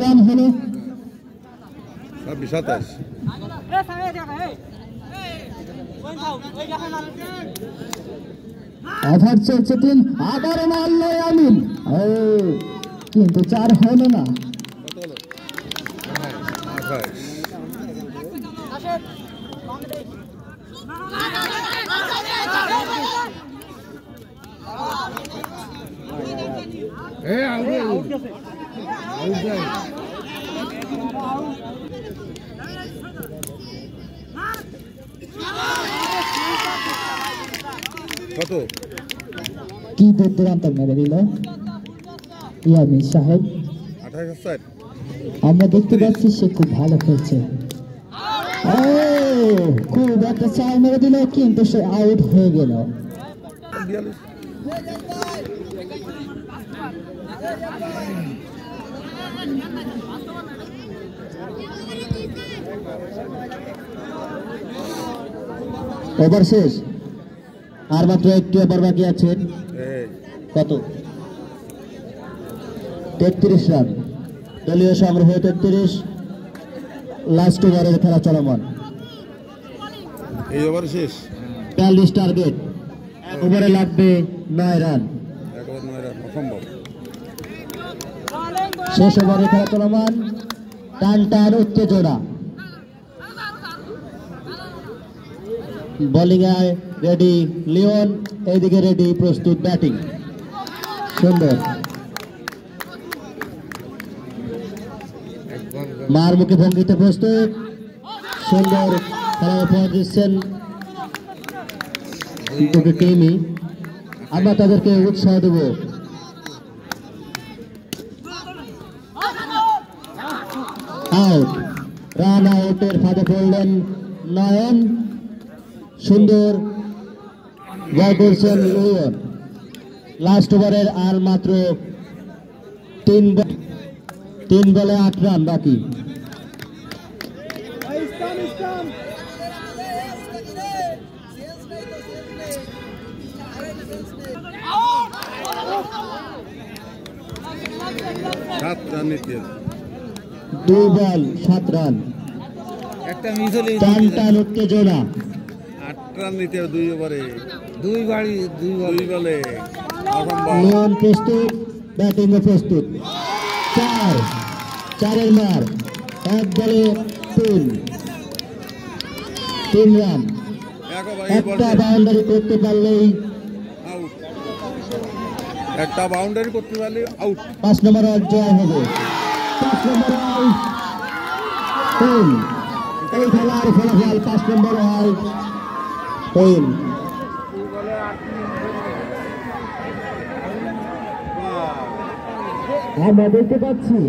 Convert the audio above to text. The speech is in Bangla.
রান হলো 27 ওভার চলছে 3 আবার মারল আমিন কিন্তু 4 হলো না কত কি দুর্দান্ত মেরে দিল ইয়ামিন সাহেব 28 আমরা দেখতে পাচ্ছি সে খুব ভালো খেলছে খুব একটা চাল মেরে দিল কিন্তু সে আউট হয়ে গেল ওভার শেষ আর মাত্র একটি ওভার বাকি আছে কত 33 রান দলীয় সংগ্রহ 33 লাস্ট ওভারের খেলা চলমান এই ওভার শেষ 42 টার্গেট ওভারে লাগবে 9 রান অসম্ভব শেষ ওভারে খেলা চলমান টান টান উত্তেজনা বোলিং এ রেডি লিওন এইদিকে রেডি প্রস্তুত ব্যাটিং সুন্দর মার মুখে ভঙ্গিতে প্রস্তুত সুন্দর খেলা উপহার দিচ্ছেন দুটো টিমই আমরা তাদেরকে উৎসাহ দেব আউট রান আউটের ফাঁদে পড়লেন নয়ন সুন্দর বল করছেন লিওন লাস্ট ওভারের আর মাত্র 3 বলে 8 রান বাকি দুই বল 7 রান একটা মিস হলে টান টান উত্তেজনা 8 রান নিতে 2 ওভারে 2 বলে লিওন প্রস্তুত ব্যাটিং এ প্রস্তুত 4 মার 1 বলে 3 রান একটা বাউন্ডারি করতে পারলেই আউট 5 নম্বর জয় হবে 5 নম্বর এই খেলার ফলাফল 5 নম্বর হয় আমরা দেখতে পাচ্ছি